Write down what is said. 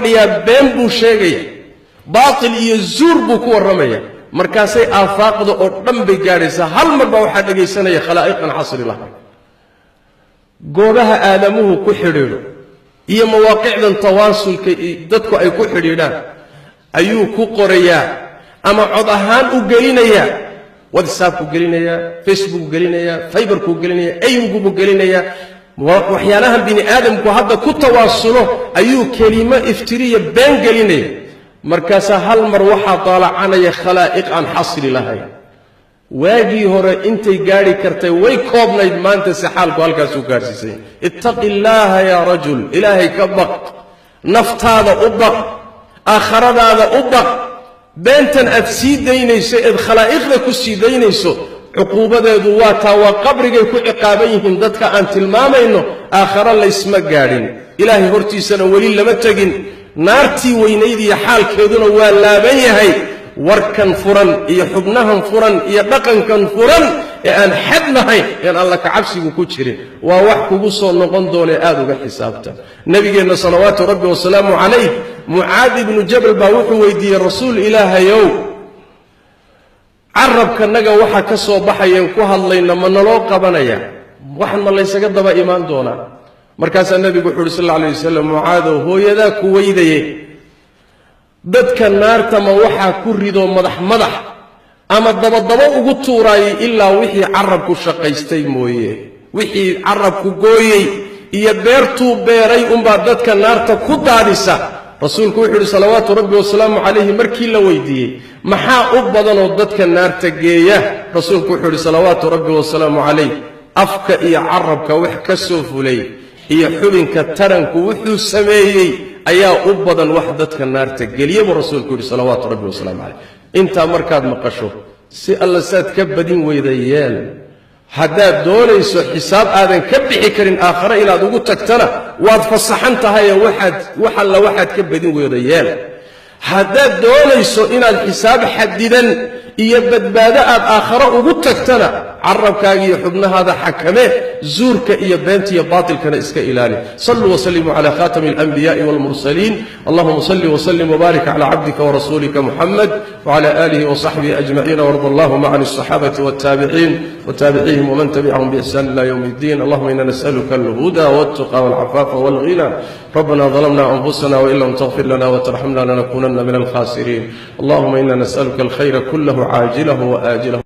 fadhiyaa been buu sheegaya baatil iyo zuur buu ku warramaya markaasay aafaaqda oo dhan bay gaadhaysaa hal mar baa waxaa dhegaysanaya khalaa'iqan xasri laha goobaha aadamuhu ku xidhiidho iyo mawaaqicdan tawaasulka dadku ay ku xidhiidhaan ayuu ku qorayaa ama cod ahaan u gelinayaa WhatsApp ku gelinayaa Facebook ku gelinayaa Fiber ku gelinayaa ayugu ku gelinayaa waxyaalahan bini aadamku hadda ku tawaasulo ayuu kelimo iftiriya been gelinaya markaas hal mar waxa taalacanaya khalaa'iq aan xasri lahayn waagii hore intay gaari kartay way koobnayd maanta saxaalku halkaas u gaarsiisay ittaqillaaha ya rajul ilaahay ka baq naftaada u baq aakhiradaada u baq beentan aad sii daynayso eed khalaa'iqda ku sii daynayso cuquubadeedu waa taa waa qabrigay ku ciqaaban yihiin dadka aan tilmaamayno aakhiro laysma gaadhin ilaahay hortiisana weli lama tegin naartii weynayd iyo xaalkeeduna waa laaban yahay warkan furan iyo xubnahan furan iyo dhaqankan furan ee aan xad lahayn ee alla ka cabsigu ku jirin waa wax kugu soo noqon doona aad uga xisaabta nabigeenna salawaatu rabbi wa salaamu calayh mucaad ibnu jabal baa wuxuu weydiiyey rasuul ilaahayow carabkanaga waxa ka soo baxayeen ku hadlayna ma naloo qabanaya waxan ma laysaga daba imaan doonaa markaasaa nabigu wuxuu yidhi sal alla alayh wasalam mucaadow hooyadaa ku weydaye dadka naarta ma waxaa ku rido madax ama dabadaba ugu tuuraayay ilaa wixii carabku shaqaystay mooye wixii carabku gooyey iyo beertuu beeray unbaa dadka naarta ku daadisa rasuulku wuxuu yidhi salawaatu rabbi wasalaamu calayhi markii la weydiiyey maxaa u badanoo dadka naarta geeya rasuulku wuxuu yidhi salawaatu rabbi wasalaamu calayh afka iyo carabka wax ka soo fulay iyo xubinka taranku wuxuu sameeyey ayaa u badan wax dadka naarta geliya buu rasuulku yidhi salawaatu rabbi wasalaamu calayh intaa markaad maqasho si alla saad ka badin weydayeen haddaad doonayso xisaab aadan ka bixi karin aakhare inaad ugu tagtana waad fasaxan tahay wax alla waxaad ka badin weydayeen haddaad doonayso inaad xisaab xadidan iyo badbaado aad aakhare ugu tagtana carabkaaga iyo xubnahaada xakame zuurka iyo beenta iyo baatilkana iska ilaali sallu wa sallimu ala khatami al-anbiya'i wal mursalin allahumma salli wa sallim wa barik ala 'abdika wa rasulika muhammad wa ala alihi wa sahbihi ajma'in wa radallahu ma'an as-sahabati wat tabi'in wa tabi'ihim wa man tabi'ahum bi ihsan ila yawm الدين اللهم إنا نسألك الهدى والتقى والعفاف والغنى ربنا ظلمنا أنفسنا وإن لم تغفر لنا وترحمنا لنكونن من الخاسرين اللهم إنا نسألك الخير كله عاجله وآجله